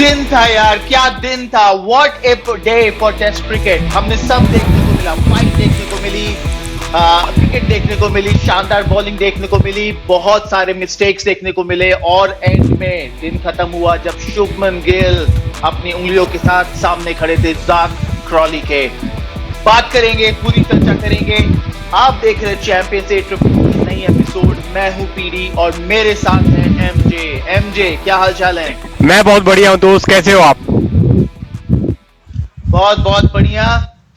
दिन था यार, क्या दिन था। What a day for test cricket. हमने सब देखने को मिला, फाइट देखने को मिली, क्रिकेट देखने को मिली, शानदार बॉलिंग देखने को मिली, बहुत सारे मिस्टेक्स देखने को मिले और एंड में दिन खत्म हुआ जब शुभमन गिल अपनी उंगलियों के साथ सामने खड़े थे ज़ाक क्रॉली के। बात करेंगे, पूरी चर्चा करेंगे। आप देख रहे चैंपियंस ट्रिपल नई एपिसोड। मैं हूं पीडी और मेरे साथ है एमजे। एमजे क्या हाल चाल है? मैं बहुत बढ़िया हूं दोस्त, कैसे हो आप? बहुत बहुत बढ़िया।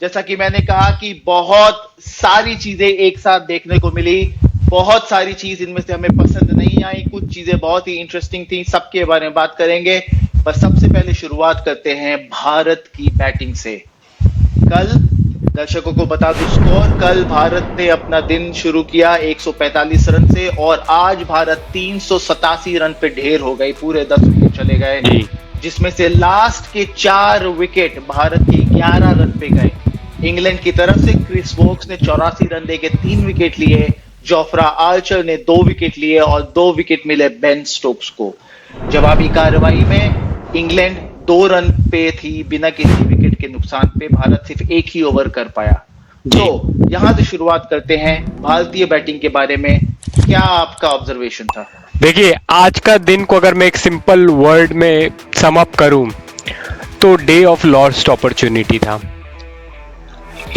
जैसा कि मैंने कहा कि बहुत सारी चीजें एक साथ देखने को मिली, बहुत सारी चीज इनमें से हमें पसंद नहीं आई, कुछ चीजें बहुत ही इंटरेस्टिंग थी, सबके बारे में बात करेंगे। पर सबसे पहले शुरुआत करते हैं भारत की बैटिंग से। कल दर्शकों को बता दूं स्कोर, कल भारत ने अपना दिन शुरू किया 145 रन से और आज भारत 387 रन पे ढेर हो गई, पूरे 10 विकेट चले गए, जिसमें से लास्ट के 4 विकेट भारत के 11 रन पे गए। इंग्लैंड की तरफ से क्रिस वोक्स ने 84 रन लेके 3 विकेट लिए, जोफ्रा आर्चर ने 2 विकेट लिए और 2 विकेट मिले बेन स्टोक्स को। जवाबी कार्रवाई में इंग्लैंड 2 रन पे थी, बिना किसी विकेट के नुकसान पे भारत सिर्फ एक ही ओवर कर पाया। तो यहां से शुरुआत करते हैं भारतीय बैटिंग के बारे में। क्या आपका ऑब्जर्वेशन था? देखिए, आज का दिन को अगर मैं एक सिंपल वर्ड में सम अप करूं तो डे ऑफ लॉस्ट अपॉर्चुनिटी था।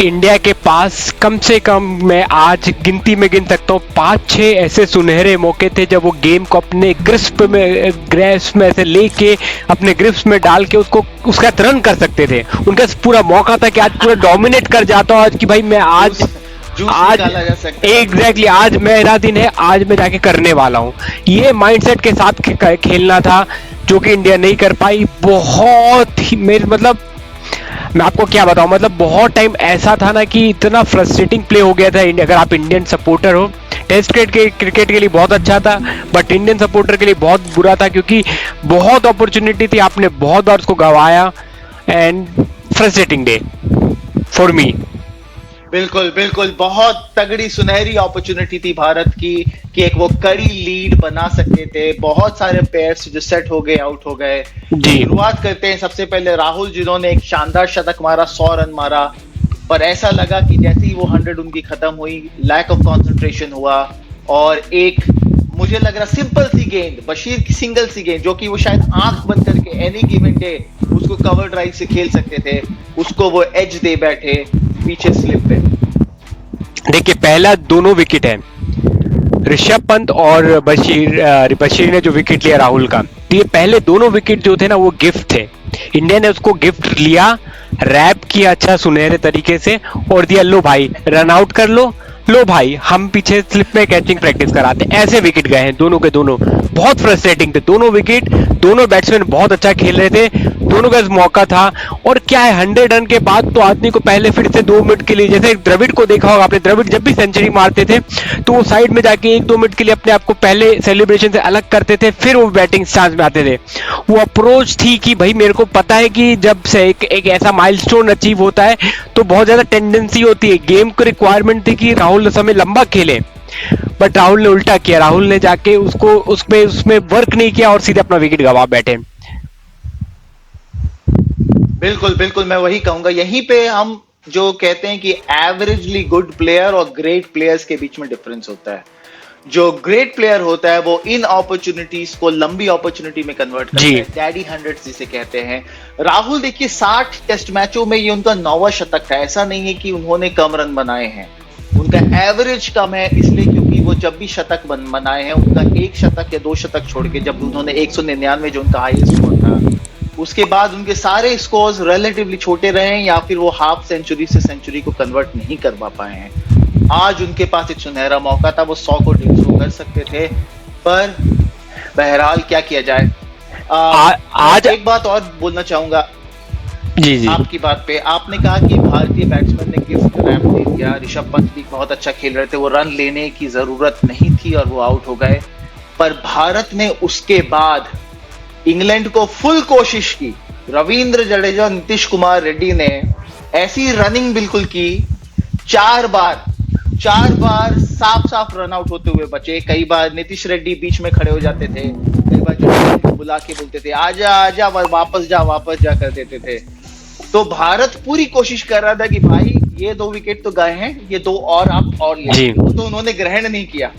इंडिया के पास कम से कम मैं आज गिनती में गिन सकता हूँ 5-6 ऐसे सुनहरे मौके थे जब वो गेम को अपने ग्रिस्प में ऐसे लेके अपने ग्रिप्स में डाल के उसका रन कर सकते थे। उनका पूरा मौका था कि आज पूरा डोमिनेट कर जाता आज कि भाई मैं आज एग्जैक्टली आज मेरा दिन है, आज मैं जाके करने वाला हूँ। ये माइंडसेट के साथ खेलना था जो कि इंडिया नहीं कर पाई। बहुत ही मैं आपको क्या बताऊं, बहुत टाइम ऐसा था ना कि इतना फ्रस्ट्रेटिंग प्ले हो गया था। अगर आप इंडियन सपोर्टर हो, टेस्ट क्रिकेट के लिए बहुत अच्छा था, बट इंडियन सपोर्टर के लिए बहुत बुरा था क्योंकि बहुत अपॉर्चुनिटी थी, आपने बहुत बार उसको गंवाया and frustrating day for me. बिल्कुल बिल्कुल, बहुत तगड़ी सुनहरी अपॉर्चुनिटी थी भारत की कि एक वो कड़ी लीड बना सकते थे। बहुत सारे प्लेयर्स जो सेट हो गए, आउट हो गए। शुरुआत करते हैं सबसे पहले राहुल, जिन्होंने एक शानदार शतक मारा, 100 रन मारा, पर ऐसा लगा कि जैसे ही वो 100 उनकी खत्म हुई, लैक ऑफ कंसंट्रेशन हुआ और एक मुझे लग रहा सिंपल सी गेंद, बशीर की सिंगल सी गेंद जो कि वो शायद आंख बंद करके एनी गिवन डे उसको कवर ड्राइव से खेल सकते थे, उसको वो एज दे बैठे पीछे स्लिप पे। देखिए, पहला दोनों विकेट है ऋषभ पंत और बशीर ने जो विकेट लिया राहुल का, तो ये पहले दोनों विकेट जो थे ना वो गिफ्ट थे। इंडिया ने उसको गिफ्ट लिया, रैप किया अच्छा सुनहरे तरीके से और दिया, लो भाई रन आउट कर लो भाई हम पीछे स्लिप में कैचिंग प्रैक्टिस कराते। ऐसे विकेट गए हैं दोनों के दोनों, बहुत फ्रस्ट्रेटिंग थे दोनों विकेट। दोनों बैट्समैन बहुत अच्छा खेल रहे थे, दोनों का मौका था। और क्या है, 100 रन के बाद तो आदमी को पहले फिर से 2 मिनट के लिए, जैसे द्रविड़ को देखा होगा आपने, द्रविड़ जब भी सेंचुरी मारते थे तो वो साइड में जाके 1-2 मिनट के लिए अपने आप को पहले सेलिब्रेशन से अलग करते थे, फिर वो बैटिंग स्टांस में आते थे। वो अप्रोच थी कि भाई मेरे को पता है कि जब से एक ऐसा माइलस्टोन अचीव होता है तो बहुत ज्यादा टेंडेंसी होती है, गेम को रिक्वायरमेंट थी कि राहुल समय लंबा खेले, बट राहुल ने उल्टा किया। राहुल ने जाके उसमें वर्क नहीं किया और सीधे अपना विकेट गंवा बैठे। बिल्कुल बिल्कुल, मैं वही कहूंगा। यहीं पे हम जो कहते हैं कि एवरेजली गुड प्लेयर और ग्रेट प्लेयर्स के बीच में डिफरेंस होता है। जो ग्रेट प्लेयर होता है वो इन अपॉर्चुनिटीज को लंबी अपॉर्चुनिटी में कन्वर्ट करता है, डैडी 100 जिसे कहते हैं। राहुल देखिए 60 टेस्ट मैचों में ये उनका 9वां शतक था। ऐसा नहीं है कि उन्होंने कम रन बनाए हैं, उनका एवरेज कम है इसलिए क्योंकि वो जब भी शतक बनाए हैं उनका 1 शतक या 2 शतक छोड़ के, जब उन्होंने 199 जो उनका हाईएस्ट स्कोर था, उसके बाद उनके सारे स्कोर्स रिलेटिवली छोटे रहे हैं या फिर वो हाफ सेंचुरी से सेंचुरी को कन्वर्ट नहीं कर पाए हैं। आज उनके पास एक सुनहरा मौका था, वो 100 को 150 कर सकते थे, पर बहरहाल क्या किया जाए। आज एक बात और बोलना चाहूंगा जी आपकी बात पे। आपने कहा कि भारतीय बैट्समैन ने गिफ्ट रैप दे दिया, ऋषभ पंत भी बहुत अच्छा खेल रहे थे, वो रन लेने की जरूरत नहीं थी और वो आउट हो गए। पर भारत ने उसके बाद इंग्लैंड को फुल कोशिश की। रविंद्र जडेजा, नीतीश कुमार रेड्डी ने ऐसी रनिंग बिल्कुल की, 4 बार 4 बार साफ साफ रन आउट होते हुए बचे। कई बार नीतीश रेड्डी बीच में खड़े हो जाते थे, कई बार जडेजा को बुला के बोलते थे आजा आजा, वापस जा कर देते थे। तो भारत पूरी कोशिश कर रहा था कि भाई ये 2 विकेट तो गए हैं, ये 2 और आप और ले। वो तो उन्होंने ग्रहण नहीं किया,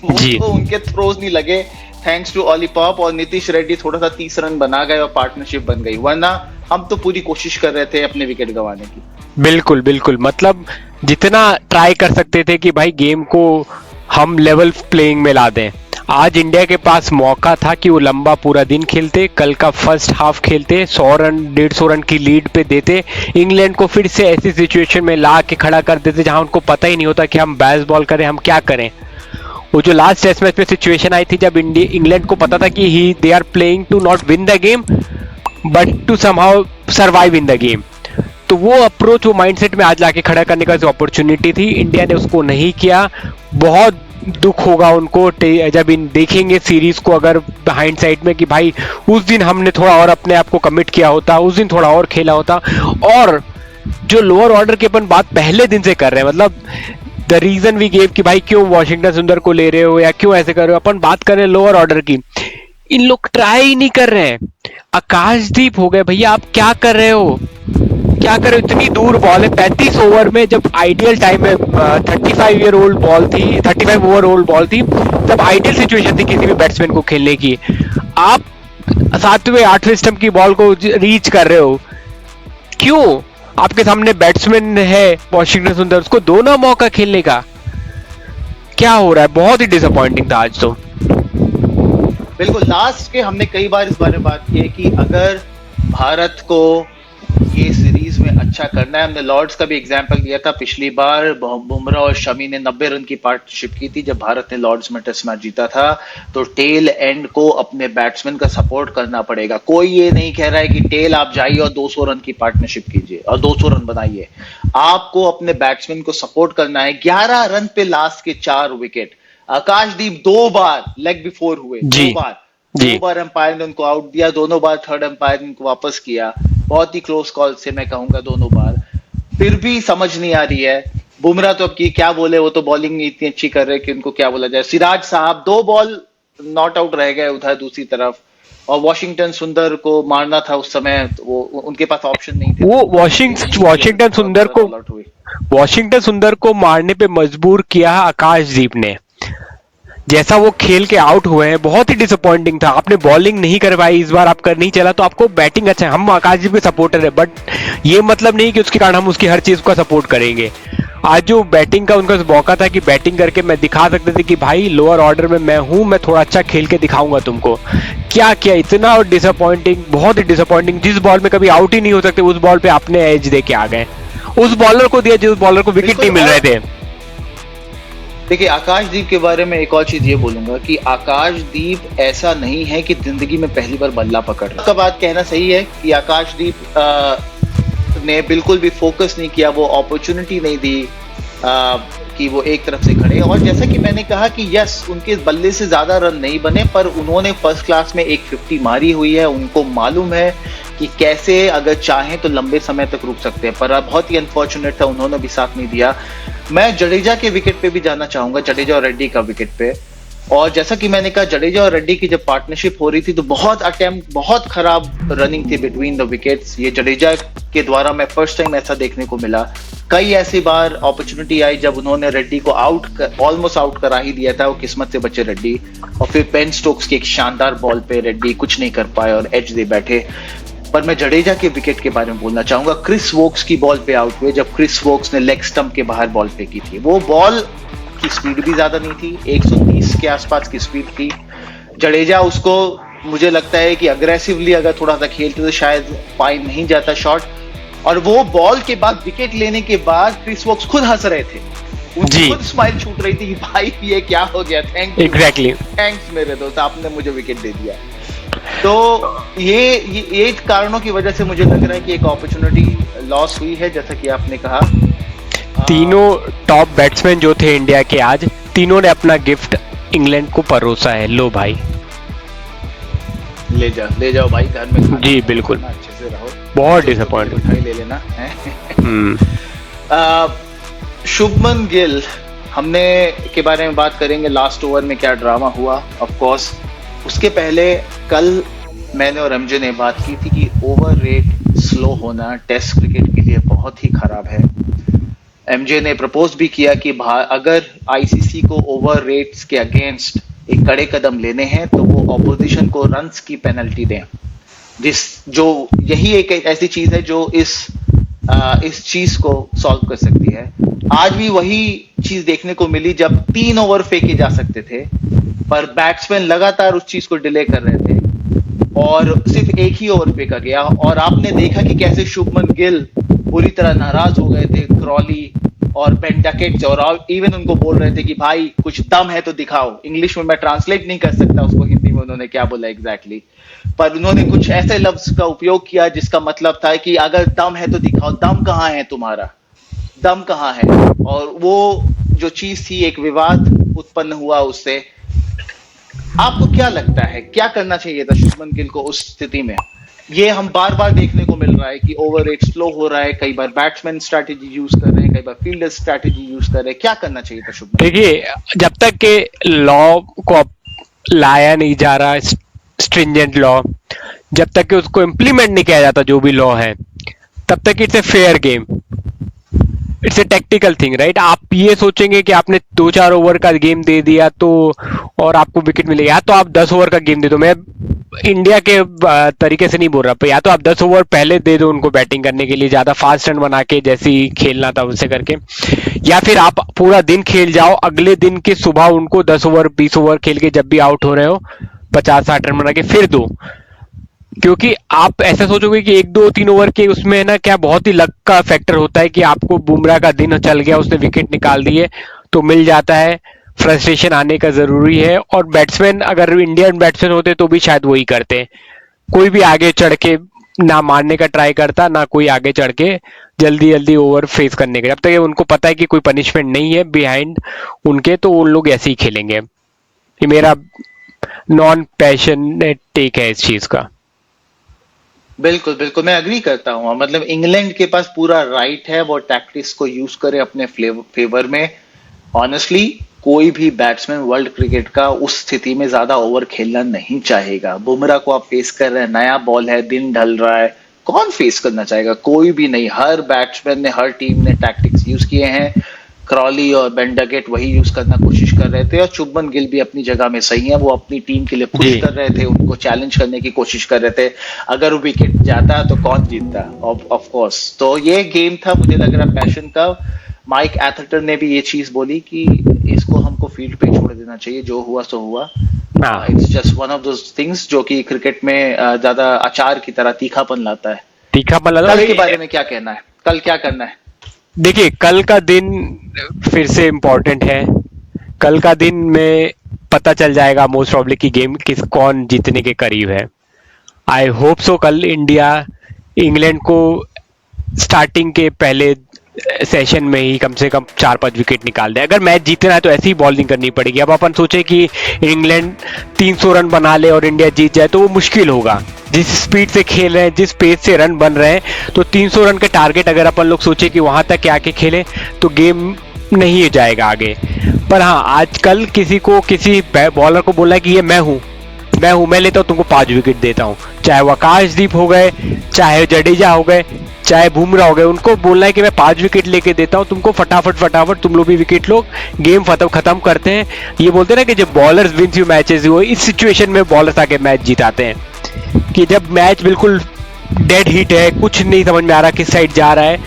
वो तो उनके थ्रोज नहीं लगे, थैंक्स टू ऑली पॉप और नीतीश रेड्डी थोड़ा सा 30 रन बना गए और पार्टनरशिप बन गई, वरना हम तो पूरी कोशिश कर रहे थे अपने विकेट गंवाने की। बिल्कुल बिल्कुल, मतलब जितना ट्राई कर सकते थे कि भाई गेम को हम लेवल प्लेइंग में ला दें। आज इंडिया के पास मौका था कि वो लंबा पूरा दिन खेलते, कल का फर्स्ट हाफ खेलते, 100 रन 150 रन की लीड पे देते, इंग्लैंड को फिर से ऐसी सिचुएशन में ला के खड़ा कर देते जहां उनको पता ही नहीं होता कि हम बैस बॉल करें, हम क्या करें। वो जो लास्ट टेस्ट मैच में सिचुएशन आई थी जब इंग्लैंड को पता था कि they are playing to not win the game but to somehow survive in the game, तो वो अप्रोच, वो माइंडसेट में आज लाके खड़ा करने का जो अपॉर्चुनिटी थी, इंडिया ने उसको नहीं किया। बहुत दुख होगा उनको जब इन देखेंगे सीरीज को अगर हाइंडसाइट में कि भाई उस दिन हमने थोड़ा और अपने आप को कमिट किया होता, उस दिन थोड़ा और खेला होता। और जो लोअर ऑर्डर की अपन बात पहले दिन से कर रहे हैं, मतलब द रीजन वी गेव कि भाई क्यों वॉशिंगटन सुंदर को ले रहे हो या क्यों ऐसे कर रहे हो, अपन बात कर रहे हैं लोअर ऑर्डर की, इन लोग ट्राई ही नहीं कर रहे हैं। आकाशदीप हो गए भैया, आप क्या कर रहे हो, क्या करे, इतनी दूर बॉल है 35 ओवर में, जब आइडियल टाइम में 35 ईयर ओल्ड बॉल थी, 35 ओवर ओल्ड बॉल थी, तब आइडियल सिचुएशन थी किसी भी बैट्समैन को खेलने की। आप 7वें 8वें स्टंप की बॉल को रीच कर रहे हो, क्यों? आपके सामने बैट्समैन है वॉशिंगटन सुंदर, उसको दो ना मौका खेलने का। क्या हो रहा है? बहुत ही डिसअपॉइंटिंग था आज तो। बिल्कुल, लास्ट के हमने कई बार इस बारे में बात की है कि अगर भारत को ये सीरीज में अच्छा करना है, हमने लॉर्ड्स का भी एग्जांपल दिया था पिछली बार, बुमराह और शमी ने 90 रन की पार्टनरशिप की थी जब भारत ने लॉर्ड्स में टेस्ट मैच जीता था। तो टेल एंड को अपने बैट्समैन का सपोर्ट करना पड़ेगा। कोई ये नहीं कह रहा है कि टेल आप जाइए और 200 रन की पार्टनरशिप कीजिए और 200 रन बनाइए, आपको अपने बैट्समैन को सपोर्ट करना है। 11 रन पे लास्ट के 4 विकेट, आकाशदीप 2 बार लेग बिफोर हुए, 2 बार अंपायर ने उनको आउट दिया, दोनों बार थर्ड अंपायर ने उनको वापस किया, बहुत ही क्लोज कॉल से मैं कहूंगा दोनों बार, फिर भी समझ नहीं आ रही है। बुमराह तो अब की क्या बोले, वो तो बॉलिंग इतनी अच्छी कर रहे कि उनको क्या बोला जाए। सिराज साहब 2 बॉल नॉट आउट रह गए उधर दूसरी तरफ, और वॉशिंगटन सुंदर को मारना था उस समय, तो वो उनके पास ऑप्शन नहीं थे। वो वॉशिंगटन सुंदर को मारने पे मजबूर किया आकाशदीप ने। जैसा वो खेल के आउट हुए हैं, बहुत ही डिसअपॉइंटिंग था। आपने बॉलिंग नहीं करवाई इस बार, आपका नहीं चला, तो आपको बैटिंग अच्छा है। हम आकाशदीप के सपोर्टर है, बट ये मतलब नहीं कि उसके कारण हम उसकी हर चीज का सपोर्ट करेंगे। आज जो बैटिंग का उनका मौका था कि बैटिंग करके मैं दिखा सकते थे कि भाई लोअर ऑर्डर में मैं हूं, मैं थोड़ा अच्छा खेल के दिखाऊंगा तुमको। क्या किया, इतना डिसअपॉइंटिंग, बहुत ही डिसअपॉइंटिंग। जिस बॉल में कभी आउट ही नहीं हो सकते उस बॉल पे आपने एज दे के आ गए, उस बॉलर को दिया जिस बॉलर को विकेट नहीं मिल रहे थे। देखिए, आकाशदीप के बारे में एक और चीज ये बोलूंगा कि आकाशदीप ऐसा नहीं है कि जिंदगी में पहली बार बल्ला पकड़ रहा है। आपका बात कहना सही है कि आकाशदीप ने बिल्कुल भी फोकस नहीं किया, वो अपॉर्चुनिटी नहीं दी कि वो एक तरफ से खड़े। और जैसा कि मैंने कहा कि यस, उनके बल्ले से ज्यादा रन नहीं बने, पर उन्होंने फर्स्ट क्लास में एक 50 मारी हुई है। उनको मालूम है कि कैसे अगर चाहें तो लंबे समय तक रुक सकते हैं, पर बहुत ही अनफॉर्चुनेट था, उन्होंने भी साथ नहीं दिया। मैं जडेजा के विकेट पे भी जाना चाहूंगा, जडेजा और रेड्डी का विकेट पे। और जैसा कि मैंने कहा, जडेजा और रेड्डी की जब पार्टनरशिप हो रही थी तो बहुत खराब रनिंग थी बिटवीन द विकेट्स। ये जडेजा के द्वारा मैं फर्स्ट टाइम ऐसा देखने को मिला। कई ऐसी बार अपॉर्चुनिटी आई जब उन्होंने रेड्डी को ऑलमोस्ट आउट करा ही दिया था, वो किस्मत से बचे रेड्डी। और फिर बेन स्टोक्स की एक शानदार बॉल पे रेड्डी कुछ नहीं कर पाए और एज दे बैठे। पर मैं जडेजा के विकेट के बारे में बोलना चाहूंगा। क्रिस वोक्स की बॉल पे आउट हुए जब क्रिस वोक्स ने लेग स्टंप के बाहर बॉल फेंकी थी। वो बॉल की स्पीड भी ज्यादा नहीं थी, 130 के आसपास की स्पीड थी। जडेजा उसको, मुझे लगता है कि अग्रेसिवली अगर थोड़ा सा खेलते तो शायद पाई नहीं जाता शॉट। और वो बॉल के बाद विकेट लेने के बाद क्रिस वोक्स खुद हंस रहे थे, उनकी खुद स्माइल छूट रही थी कि भाई ये क्या हो गया, थैंक्स मेरे दोस्त, आपने मुझे विकेट दे दिया। तो ये कारणों की वजह से मुझे लग रहा है कि एक अपॉर्चुनिटी लॉस हुई है, जैसा कि आपने कहा। तीनों टॉप बैट्समैन जो थे इंडिया के, आज तीनों ने अपना गिफ्ट इंग्लैंड को परोसा है। लो भाई, ले जाओ भाई घर में। जी बिल्कुल, अच्छे से रहो। बहुत डिसअपॉइंटिंग, ले लेना। शुभमन गिल हमने के बारे में बात करेंगे, लास्ट ओवर में क्या ड्रामा हुआ ऑफ कोर्स। उसके पहले कल मैंने और एमजे ने बात की थी कि ओवर रेट स्लो होना टेस्ट क्रिकेट के लिए बहुत ही खराब है। एमजे ने प्रपोज भी किया कि अगर आईसीसी को ओवर रेट्स के अगेंस्ट एक कड़े कदम लेने हैं तो वो ऑपोजिशन को रन्स की पेनल्टी दें, यही एक ऐसी चीज है जो इस चीज को सॉल्व कर सकती है। आज भी वही चीज देखने को मिली जब 3 ओवर फेंके जा सकते थे पर बैट्समैन लगातार उस चीज को डिले कर रहे थे और सिर्फ एक ही ओवर फेंका गया। और आपने देखा कि कैसे शुभमन गिल पूरी तरह नाराज हो गए थे, क्रॉली और बेन डकेट, और इवन उनको बोल रहे थे कि भाई कुछ दम है तो दिखाओ। इंग्लिश में मैं ट्रांसलेट नहीं कर सकता उसको हिंदी में उन्होंने क्या बोला एग्जैक्टली, पर उन्होंने कुछ ऐसे लफ्ज का उपयोग किया जिसका मतलब था कि अगर दम है तो दिखाओ, दम कहां है तुम्हारा, दम कहां है। और वो जो चीज थी, एक विवाद उत्पन्न हुआ उससे। आपको क्या लगता है क्या करना चाहिए था शुभमन गिल को उस स्थिति में? ये हम बार बार देखने को मिल रहा है कि ओवर रेट स्लो हो रहा है, कई बार बैट्समैन स्ट्रैटेजी यूज कर रहे हैं, कई बार फील्डर स्ट्रैटेजी यूज कर रहे हैं। क्या करना चाहिए था शुभमन? देखिए, जब तक के लॉ को लाया नहीं जा रहा, स्ट्रिंजेंट लॉ, जब तक कि उसको इम्प्लीमेंट नहीं किया जाता जो भी लॉ है, तब तक it's a fair game, it's a tactical thing, right. आप ये सोचेंगे कि आपने 2-4 ओवर का गेम दे दिया तो और आपको विकेट मिलेगा, या तो आप 10 ओवर का गेम दे दो। मैं इंडिया के तरीके से नहीं बोल रहा, पर या तो आप 10 ओवर पहले दे दो उनको बैटिंग करने के लिए, ज्यादा फास्ट रन बना के, जैसे ही खेलना था उससे करके, या फिर आप पूरा दिन खेल जाओ, अगले दिन के सुबह उनको 10 ओवर 20 ओवर खेल के जब भी आउट हो रहे हो 50-60 रन बना के फिर दो। क्योंकि आप ऐसा सोचोगे कि 1-2-3 ओवर के उसमें ना क्या बहुत ही लक का फैक्टर होता है कि आपको बुमराह का दिन चल गया, उसने विकेट निकाल दिए तो मिल जाता है, फ्रस्ट्रेशन आने का जरूरी है। और बैट्समैन अगर इंडियन बैट्समैन होते तो भी शायद वही करते, कोई भी आगे चढ़ के ना मारने का ट्राई करता, ना कोई आगे चढ़ के जल्दी जल्दी ओवर फेस करने का। जब तक उनको पता है कि कोई पनिशमेंट नहीं है बिहाइंड उनके, तो उन लोग ऐसे ही खेलेंगे। ये मेरा नॉन पैशनेट टेक है इस चीज का। बिल्कुल बिल्कुल, मैं अग्री करता हूँ। मतलब इंग्लैंड के पास पूरा राइट है वो टैक्टिक्स को यूज करे अपने फेवर में। ऑनेस्टली कोई भी बैट्समैन वर्ल्ड क्रिकेट का उस स्थिति में ज्यादा ओवर खेलना नहीं चाहेगा। बुमराह को आप फेस कर रहे हैं, नया बॉल है, दिन ढल रहा है, कौन फेस करना चाहेगा? कोई भी नहीं। हर बैट्समैन ने, हर टीम ने टैक्टिक्स यूज किए हैं। क्रॉली और बेन डकेट वही यूज करना कोशिश कर रहे थे और शुभमन गिल भी अपनी जगह में सही है, वो अपनी टीम के लिए पुश कर रहे थे, उनको चैलेंज करने की कोशिश कर रहे थे। अगर वो विकेट जाता तो कौन जीतता? Of course. तो ये गेम था, मुझे लग रहा पैशन का। माइक एथर्टन ने भी ये चीज बोली कि इसको हमको फील्ड पे छोड़ देना चाहिए, जो हुआ सो हुआ। It's just one of those things जो कि क्रिकेट में ज्यादा अचार की तरह तीखापन लाता है। कल के बारे में क्या कहना है? कल क्या करना है? देखिए, कल का दिन फिर से इम्पोर्टेंट है। कल का दिन में पता चल जाएगा मोस्ट प्रॉब्ली की गेम कौन जीतने के करीब है। आई होप सो कल इंडिया इंग्लैंड को स्टार्टिंग के पहले सेशन में ही कम से कम 4-5 विकेट निकाल दे। अगर मैच जीतना है तो ऐसी ही बॉलिंग करनी पड़ेगी। अब अपन सोचे कि इंग्लैंड 300 रन बना ले और इंडिया जीत जाए तो वो मुश्किल होगा। जिस स्पीड से खेल रहे हैं, जिस पेस से रन बन रहे हैं, तो 300 रन के टारगेट अगर अपन लोग सोचे कि वहां तक आके खेले तो गेम नहीं जाएगा आगे। पर हाँ, आजकल किसी बॉलर को बोला है कि ये मैं हूं, मैं लेता हूं तुमको 5 विकेट देता हूं, चाहे वो आकाशदीप हो गए, चाहे जडेजा हो गए, चाहे बुमराह हो गए, उनको बोलना है कि मैं 5 विकेट लेके देता हूं तुमको, फटाफट तुम लोग भी विकेट लो, गेम खत्म करते हैं। ये बोलते हैं ना कि जब बॉलर्स विन यू मैचेस, वो इस सिचुएशन में बॉलर्स आके मैच जिताते हैं। कि जब मैच बिल्कुल डेड हिट है, कुछ नहीं समझ में आ रहा किस साइड जा रहा है,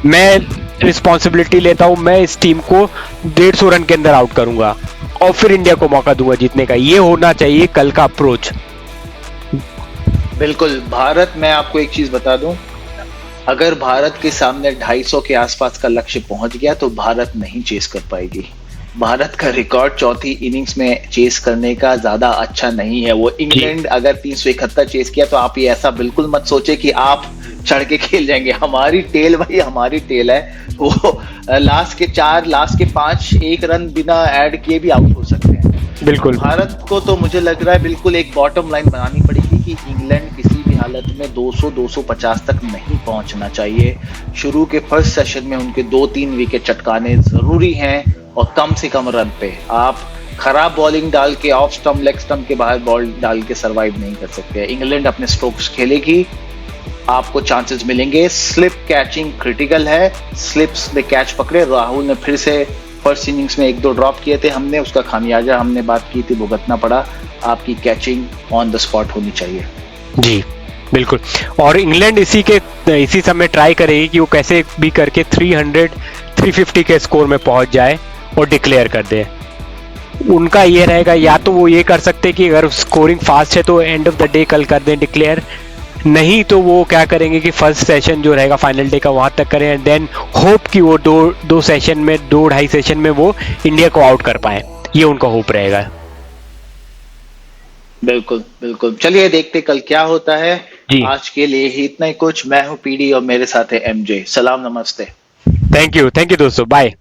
मैं रिस्पॉन्सिबिलिटी लेता हूं, मैं इस टीम को 150 रन के अंदर आउट करूंगा और फिर इंडिया को मौका दूंगा जीतने का। ये होना चाहिए कल का अप्रोच। बिल्कुल। भारत, मैं आपको एक चीज बता दूं, अगर भारत के सामने 250 के आसपास का लक्ष्य पहुंच गया तो भारत नहीं चेस कर पाएगी। भारत का रिकॉर्ड चौथी इनिंग्स में चेस करने का ज्यादा अच्छा नहीं है। वो इंग्लैंड अगर 371 चेस किया तो आप ये ऐसा बिल्कुल मत सोचे कि आप चढ़ के खेल जाएंगे। हमारी टेल भाई, हमारी टेल है। वो लास्ट के 5 1 रन बिना ऐड किए भी आउट हो सकते हैं। बिल्कुल। भारत को तो मुझे लग रहा है बिल्कुल एक बॉटम लाइन बनानी पड़ेगी कि इंग्लैंड किसी भी हालत में 200-250 तक नहीं पहुंचना चाहिए। शुरू के फर्स्ट सेशन में उनके 2-3 विकेट चटकाने जरूरी हैं और कम से कम रन पे। आप खराब बॉलिंग डाल के ऑफ स्टंप, लेग स्टंप के बाहर बॉल डाल के सरवाइव नहीं कर सकते। इंग्लैंड अपने स्ट्रोक्स खेलेगी, आपको चांसेस मिलेंगे। स्लिप कैचिंग क्रिटिकल है, स्लिप्स में कैच पकड़े। राहुल ने फिर से फर्स्ट इनिंग्स में 1-2 ड्रॉप किए थे, हमने उसका खामियाजा हमने बात की थी भुगतना पड़ा। आपकी कैचिंग ऑन द स्पॉट होनी चाहिए। जी बिल्कुल। और इंग्लैंड इसी समय ट्राई करेगी कि वो कैसे भी करके 300-350 के स्कोर में पहुंच जाए और डिक्लेयर कर दे। उनका ये रहेगा, या तो वो ये कर सकते कि अगर स्कोरिंग फास्ट है तो एंड ऑफ द डे कल कर दें डिक्लेयर, नहीं तो वो क्या करेंगे कि फर्स्ट सेशन जो रहेगा फाइनल डे का वहां तक करें एंड देन होप कि वो दो सेशन में, 2-2.5 सेशन में वो इंडिया को आउट कर पाए। ये उनका होप रहेगा। बिल्कुल बिल्कुल, चलिए देखते कल क्या होता है। जी आज के लिए ही इतना ही कुछ। मैं हूं पीडी और मेरे साथ है एमजे। सलाम, नमस्ते। थैंक यू दोस्तों, बाय।